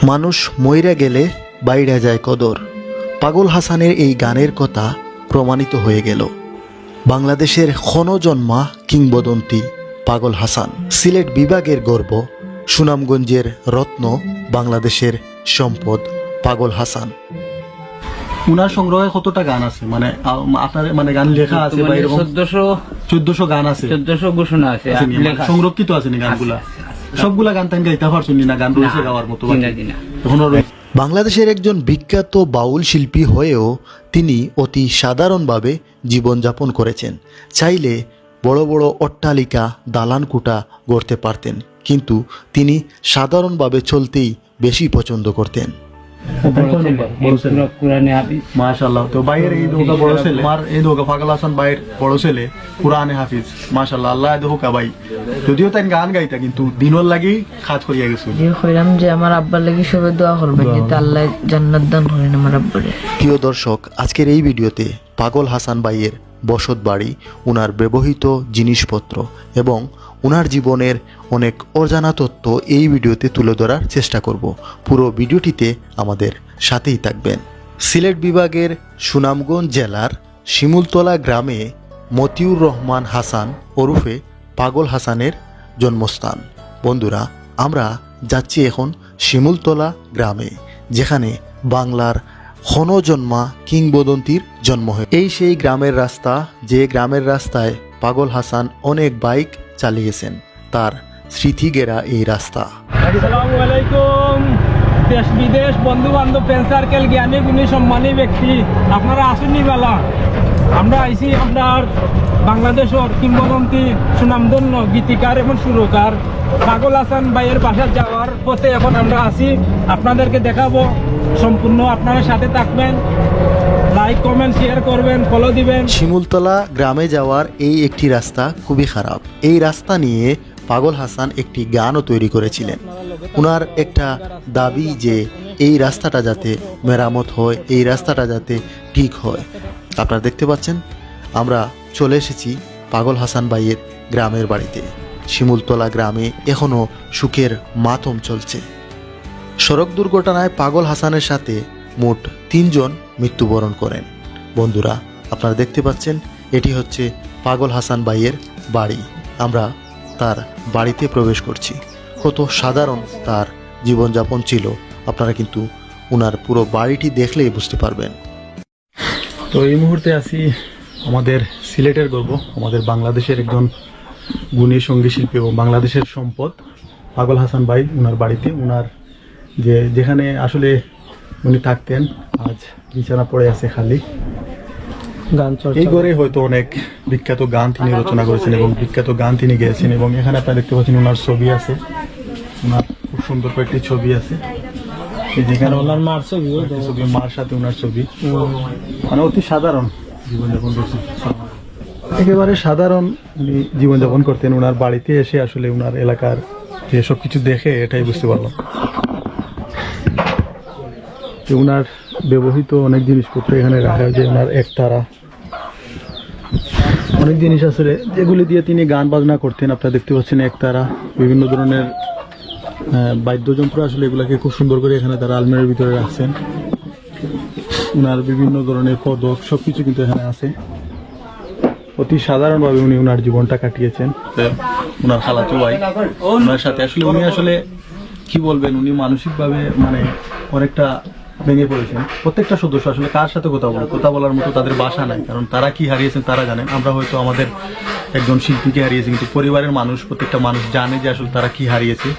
মানুষ মইরা গেলে বাইরা যায় কদর। পাগল হাসানের এই গানের কথা প্রমাণিত হয়ে গেল। বাংলাদেশের ক্ষণজন্মা কিংবদন্তি পাগল হাসান, সিলেট বিভাগের গর্ব, সুনামগঞ্জের রত্ন, বাংলাদেশের সম্পদ পাগল হাসান। উনার সংগ্রহে কতটা গান আছে, মানে আপনার মানে গান লেখা আছে বা এরকম 1400 গান আছে, 1400 ঘোষণা আছে, সংরক্ষিত আছে নি গানগুলা? সবগুলা গান তাই গাইতে পারছেন না? গান রয়েছে গাওয়ার মতো? বাংলাদেশের একজন বিখ্যাত বাউল শিল্পী হয়েও তিনি অতি সাধারণভাবে জীবনযাপন করেছেন। চাইলে বড় বড় অট্টালিকা, দালানকুটা গড়তে পারতেন, কিন্তু তিনি সাধারণভাবে চলতেই বেশি পছন্দ করতেন। মাশাআল্লাহ। তো ভাইয়ের এই দোকা বড় ছেলে, আমার এই দোকা পাগল হাসান ভাইয়ের বড় ছেলে, কুরআনে হাফিজ, মাশাআল্লাহ। আল্লাহ দোকা ভাই যদিও তাই গান গাইতা, কিন্তু দিনর লাগি কাজ করিয়া গেছে। যে কইলাম যে আমার আব্বার লাগি সবে দোয়া করবেন যাতে আল্লাহ জান্নাত দান করেন আমার আব্বারে। প্রিয় দর্শক, আজকের এই ভিডিওতে পাগল হাসান ভাইয়ের বসত বাড়ি, উনার ব্যবহৃত জিনিসপত্র এবং উনার জীবনের অনেক অজানা তথ্য এই ভিডিওতে তুলে ধরার চেষ্টা করব। পুরো ভিডিওটিতে আমাদের সাথেই থাকবেন। সিলেট বিভাগের সুনামগঞ্জ জেলার শিমুলতলা গ্রামে মতিউর রহমান হাসান ওরফে পাগল হাসানের জন্মস্থান। বন্ধুরা, আমরা যাচ্ছি এখন শিমুলতলা গ্রামে, যেখানে বাংলার ক্ষণজন্মা কিংবদন্তির জন্ম হয়। এই সেই গ্রামের রাস্তা, যে গ্রামের রাস্তায় পাগল হাসান অনেক বাইক চালিয়েছেন। তার স্মৃতি ঘেরা এই রাস্তা। আসসালামু আলাইকুম দেশ বিদেশ, বন্ধু বান্ধব, ফ্রেন্ড সার্কেল, জ্ঞানী গুণী সম্মানী ব্যক্তি, আপনারা আসেননি বেলা। আমরা আইছি আপনার বাংলাদেশের কিংবদন্তি সুনামধন্য গীতিকার এবং সুরকার পাগল হাসান ভাইয়ের বাসা যাওয়ার পথে এখন আমরা আছি। আপনাদেরকে দেখাবো, সম্পূর্ণ আপনারা সাথে থাকবেন, লাইক কমেন্ট শেয়ার করবেন, ফলো দিবেন। শিমুলতলা গ্রামে যাওয়ার এই একটি রাস্তা খুবই খারাপ। এই রাস্তা নিয়ে পাগল হাসান একটি গানও তৈরি করেছিলেন। ওনার একটা দাবি যে এই রাস্তাটা যাতে মেরামত হয়, এই রাস্তাটা যাতে ঠিক হয়। আপনারা দেখতে পাচ্ছেন আমরা চলে এসেছি পাগল হাসান ভাইয়ের গ্রামের বাড়িতে। শিমুলতলা গ্রামে এখনও সুখের মাতম চলছে। সড়ক দুর্ঘটনায় পাগল হাসানের সাথে মোট 3 জন মৃত্যুবরণ করেন। বন্ধুরা, আপনারা দেখতে পাচ্ছেন এটি হচ্ছে পাগল হাসান ভাইয়ের বাড়ি। আমরা তার বাড়িতে প্রবেশ করছি। কত সাধারণ তার জীবনযাপন ছিল, আপনারা কিন্তু ওনার পুরো বাড়িটি দেখলেই বুঝতে পারবেন। তো এই মুহূর্তে আছি আমাদের সিলেটের গর্ব, আমাদের বাংলাদেশের একজন গুণী সঙ্গীত শিল্পী এবং বাংলাদেশের সম্পদ পাগল হাসান ভাই, উনার বাড়িতে। উনার যেখানে আসলে উনি থাকতেন, আজ বিছানা পড়ে আছে খালি। এই ঘরে হয়তো অনেক বিখ্যাত গান তিনি রচনা করেছেন এবং বিখ্যাত গান তিনি গেয়েছেন। এবং এখানে আপনারা দেখতে পাচ্ছেন ওনার ছবি আছে, ওনার খুব সুন্দর কয়েকটি ছবি আছে। যেখানে ওনার মার ছবি, মার সাথে ওনার ছবি। মানে অতি সাধারণ জীবনযাপন করছেন, একেবারে সাধারণ উনি জীবনযাপন করতেন। ওনার বাড়িতে এসে আসলে ওনার এলাকার যে সবকিছু দেখে এটাই বুঝতে পারলাম। ওনার ব্যবহৃত অনেক জিনিসপত্র এখানে রাখা হয়, যে ওনার একতারা, অনেক জিনিস আসলে যেগুলি দিয়ে তিনি গান বাজনা করতেন। আপনারা দেখতে পাচ্ছেন একতারা, বিভিন্ন ধরনের বাদ্যযন্ত্র, আসলে এগুলাকে খুব সুন্দর করে এখানে তারা আলমারির ভিতরে রাখছেন। ওনার বিভিন্ন ধরনের পদক সবকিছু কিন্তু এখানে আছে। অতি সাধারণভাবে উনি ওনার জীবনটা কাটিয়েছেন। ওনার খালাতো ভাই ওনার সাথে আসলে উনি আসলে কি বলবেন, উনি মানসিকভাবে মানে অনেকটা ভেঙে পড়েছেন। প্রত্যেকটা সদস্য আসলে কার সাথে কথা বলার মতো তাদের ভাষা নাই, কারণ তারা কি হারিয়েছেন তারা জানেন। আমরা হয়তো আমাদের একজন শিল্পীকে হারিয়েছি, কিন্তু পরিবারের মানুষ, প্রত্যেকটা মানুষ জানে যে আসলে তারা কি হারিয়েছে।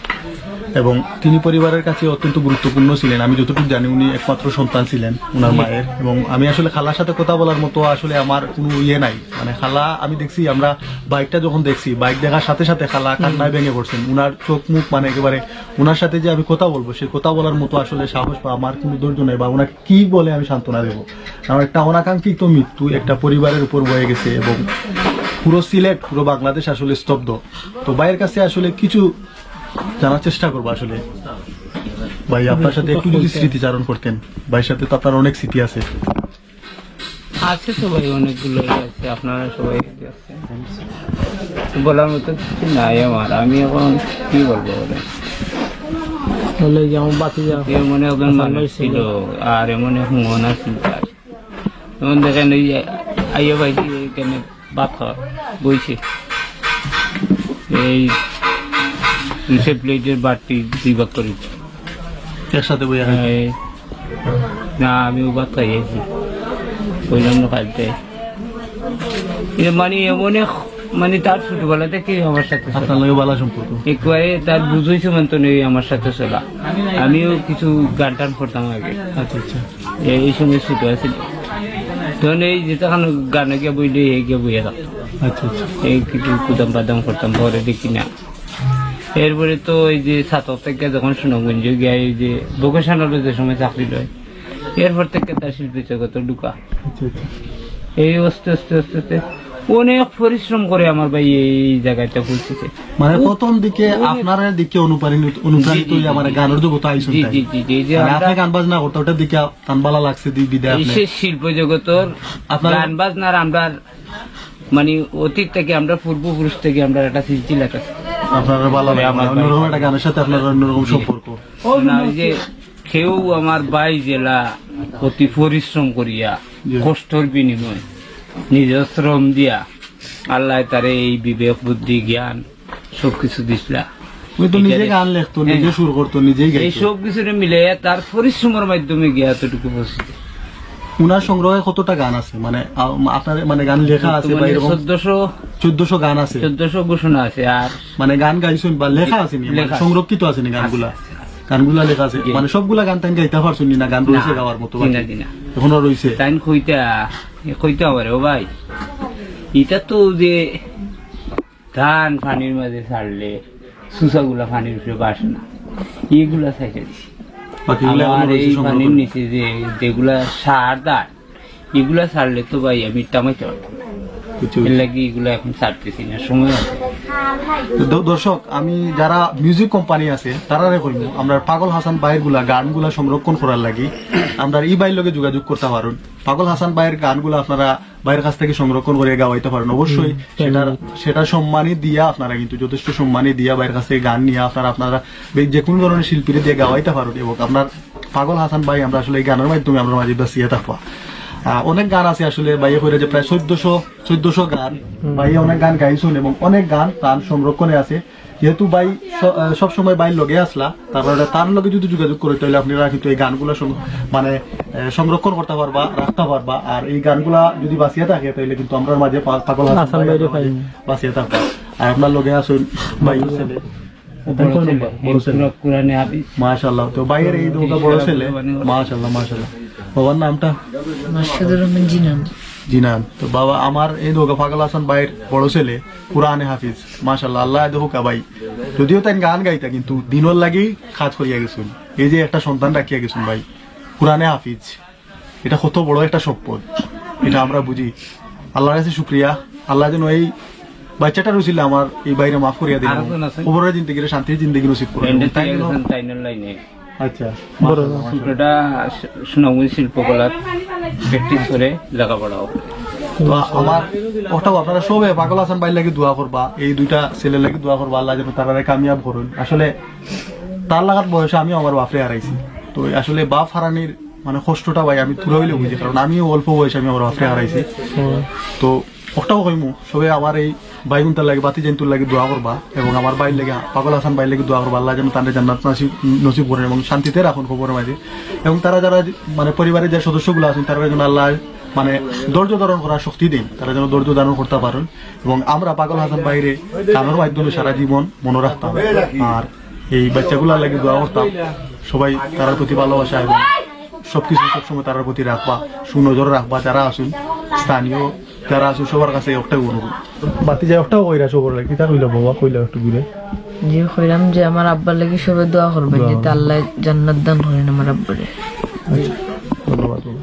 এবং তিনি পরিবারের কাছে অত্যন্ত গুরুত্বপূর্ণ ছিলেন। আমি যতটুকু জানি উনি একমাত্র সন্তান ছিলেন ওনার মায়ের। এবং আমি আসলে খালার সাথে কথা বলার মতো আসলে আমার কোনো ইয়ে নাই। মানে খালা আমি দেখছি, আমরা বাইকটা যখন দেখছি, বাইক দেখার সাথে সাথে খালা কান্নায় ভেঙে পড়ছেন। উনার চোখ মুখ মানে একেবারে, ওনার সাথে যে আমি কথা বলবো, সে কথা বলার মতো আসলে সাহস বা আমার কোনো ধৈর্য নেই, বা ওনাকে কি বলে আমি সান্ত্বনা দেবো। আমার একটা অনাকাঙ্ক্ষিত মৃত্যু একটা পরিবারের উপর বয়ে গেছে এবং পুরো সিলেট, পুরো বাংলাদেশ আসলে স্তব্ধ। তো ভাইয়ের কাছে আসলে কিছু জানার চেষ্টা করবো। আসলে ভাই, আপনার সাথে একটু যদি স্মৃতিচারণ করতেন। ভাইয়ের সাথে তো আপনার অনেক স্মৃতি আছে। আছে তো ভাই, অনেকগুলো আছে, আপনারা সবাই আছে, বলার মতো কিছু নাই আমার। আমি এখন কি বলবো বলে, তাহলে কি আমার বাতি যা এমন একজন মানুষ ছিল আর এমন এক মন আছিল তার। তখন দেখেন এই আইয়া ভাই এখানে ভাত খাওয়া বইছে, এই 200 প্লেটের বাটি 2 ভাগ করেছি। একসাথে বইয়া এই, না আমিও ভাত খাইয়েছি, বললাম না খাইতে। মানে এমন এক মানে তার ছোটবেলা থেকে আমার সাথে চলা। আপনার লগে ভালো সম্পর্ক। একবারে তার বুঝেছে মতো নেই আমার সাথে চলা। আমিও কিছু গান টান করতাম আগে, আচ্ছা আচ্ছা। এই সময় ছোট আছিল তখন এই যেতক্ষণ গানে গিয়ে বইলে গিয়ে বইয়া থাকতো, আচ্ছা আচ্ছা। এই কিছু কুদাম বাদাম করতাম, পরে দেখি না। এরপরে তো এই যে ছাত্র থেকে যখন সুনামগঞ্জে গিয়ে এই যে ভোকেশনালে যে সময় চাকরি লয়, এরপর থেকে তার শিল্পী জগতে ঢুকা। আচ্ছা আচ্ছা। এই আস্তে আস্তে আস্তে আস্তে অনেক পরিশ্রম করে আমার ভাই এই জায়গাটা পৌঁছেছে। মানে প্রথম দিকে আপনার দিকে অনুপ্রাণিত হয়ে আমার গানের জগতে আইসুন। জি জি জি জি যে আপনি গান বাজনা করতে ওটার দিকে টান ভালো লাগছে বিদায় এই আপনি। সে শিল্প জগতের গান বাজনার আমরা মানে অতীত থেকে আমরা পূর্বপুরুষ থেকে আমরা একটা সিলসিলা আছে। আপনার ভালো লাগে আমার অন্যরকম একটা গানের সাথে আপনার অন্যরকম সম্পর্ক। না ওই যে কেউ আমার বাই জেলা অতি পরিশ্রম করিয়া কষ্টর বিনিময় নিজের শ্রম দিয়া আল্লাহ তারে এই বিবেক বুদ্ধি জ্ঞান সবকিছু দিছিলা। উনি তো নিজে গান লিখতো, নিজে সুর করতো, নিজেই এই গাইতো। সব কিছু মিলে তার পরিশ্রমের মাধ্যমে গিয়া এতটুকু বসছে। উনার সংগ্রহে কতটা গান আছে, মানে আপনার মানে গান লেখা আছে বা এরকম 1400 গান আছে, 1400 ঘোষণা আছে। আর মানে গান গাইছেন বা লেখা আছে নি, মানে লেখা আছে। সংরক্ষিত আছে নি গানগুলা? গানগুলা লেখা আছে, মানে সবগুলা গান তাই গাইতে পারছেন না? গান রয়েছে গাওয়ার মতো দিনা দিনা এখনো রয়েছে? তাই কইতে পারে ও ভাই, এটা তো যে ধান পানির মাঝে ছাড়লে সুসাগুলা পানির উপরে বাসে না, এগুলা চাইতে দিছি। বাকিগুলা আমার এখনো রয়েছে এই সংগ্রহ পানির করে। নিচে যেগুলা সার দার এগুলা ছাড়লে তো ভাই আমি টামাইতে পারতাম না। কিছু এর লাগি এগুলা এখন ছাড়তেছি না, সময় আছে। দর্শক, আমি যারা মিউজিক কোম্পানি আছে তারা কইব আমরা পাগল হাসান ভাইয়ের গানগুলা সংরক্ষণ করার লাগি আমরা এই ভাইয়ের লগে যোগাযোগ করতে পারুন। পাগল হাসান ভাইয়ের গানগুলা আপনারা ভাইয়ের কাছ থেকে সংরক্ষণ করে গাওয়াইতে পারেন। অবশ্যই সেটা সম্মানই দিয়া আপনারা কিন্তু যথেষ্ট সম্মানই দিয়া ভাইয়ের কাছ থেকে গান নিয়ে আপনারা যে কোনো ধরনের শিল্পীরে দিয়ে গাওয়াইতে পারুন। এবং আপনার পাগল হাসান ভাই আমরা আসলে এই গানের মাধ্যমে আমরা মাঝে বাঁচিয়ে থাকবো। অনেক গান আছে আসলে ভাইয়া কইরা যে প্রায় 1400 গান ভাইয়া অনেক গান গাইছেন এবং অনেক গান তার সংরক্ষণে আছে। যেহেতু ভাই সবসময় বাইর লগে আসলা, তারপরে তার লগে যদি যোগাযোগ করে তাহলে আপনারা কিন্তু এই গানগুলা মানে সংরক্ষণ করতে পারবা, রাখতে পারবা। আর এই গানগুলা যদি বাঁচিয়ে থাকে তাহলে কিন্তু আমরা মাঝে পাগল হাসান ভাই বাঁচিয়ে থাকবা। আর আপনার লগে আসুন ভাই ছেলে কোরআনে হাফিজ। মাশাআল্লাহ। তো ভাইয়ের এই দুটো বড় ছেলে, মাশাআল্লাহ মাশাআল্লাহ। বাবার নামটা? মাসুদুর রহমান জিনান। জিনান। তো বাবা আমার এই দোকা পাগল হাসান ভাইয়ের বড় ছেলে কোরআনে হাফিজ, মাশাআল্লাহ। আল্লাহ দেখুকা ভাই, যদিও তাই গান গাইতা কিন্তু দিনের লাগি কাজ করিয়া গেছেন। এই যে একটা সন্তান রাখিয়া গেছেন ভাই, কোরআনে হাফিজ, এটা কত বড় একটা সম্পদ, এটা আমরা বুঝি। আল্লাহর কাছে শুকরিয়া। আল্লাহ যেন এই বাচ্চাটা রয়েছিল আমার এই বাইরে মাফ করিয়া দিল, ওপরের জিন্দগির শান্তির জিন্দগি নসিব করে। আচ্ছা, এটা সুনামগঞ্জ শিল্পকলা প্র্যাকটিস করে লেখাপড়া হবে। তো আমার ওটাও আপনারা সবে পাগল হাসান ভাই লাগে দোয়া করবা, এই দুইটা ছেলে লাগে দোয়া করবা, আল্লাহ যেন তারা কামিয়াব করুন। আসলে তার লাগার বয়সে আমি আমার বাপরে হারাইছি। তো আসলে বাপ হারানির মানে কষ্টটা ভাই আমি তুলে হইলে বুঝি, কারণ আমিও অল্প বয়সে আমি আমার বাপরে হারাইছি। তো ওটাও কইমু সবে আমার এই ভাই বোনটার লাগে বাতি জয়ন্তুর লাগে দোয়া করবা এবং আমার ভাইয়ের লাগে পাগল হাসান ভাইয়ের লাগে দোয়া করবা, আল্লাহ যেন তাদের জান্নাত নসিব করেন এবং শান্তিতে রাখুন খবরের মাঝে। এবং তারা যারা মানে পরিবারের যে সদস্যগুলো আছেন তারা যেন আল্লাহ মানে ধৈর্য ধারণ করার শক্তি দিন, তারা যেন ধৈর্য ধারণ করতে পারেন। এবং আমরা পাগল হাসান বাইরে গানের মাধ্যমে সারা জীবন মনে রাখতাম আর এই বাচ্চাগুলার লাগে দোয়া করতাম। সবাই তার প্রতি ভালোবাসা এবং সবকিছু সবসময় তার প্রতি রাখবা, সুনজর রাখবা। যারা আসুন স্থানীয় যারা আসুন সবার কাছে একটাই অনুরোধ। বাতি যায় একটাও কইরা সবর লাগে কিতা কইলা বাবা, কইলা একটু ঘুরে যে কইলাম যে আমার আব্বার লাগি সবাই দোয়া করবেন যাতে আল্লাহ জান্নাত দান করেন আমার আব্বারে। ধন্যবাদ বাবা।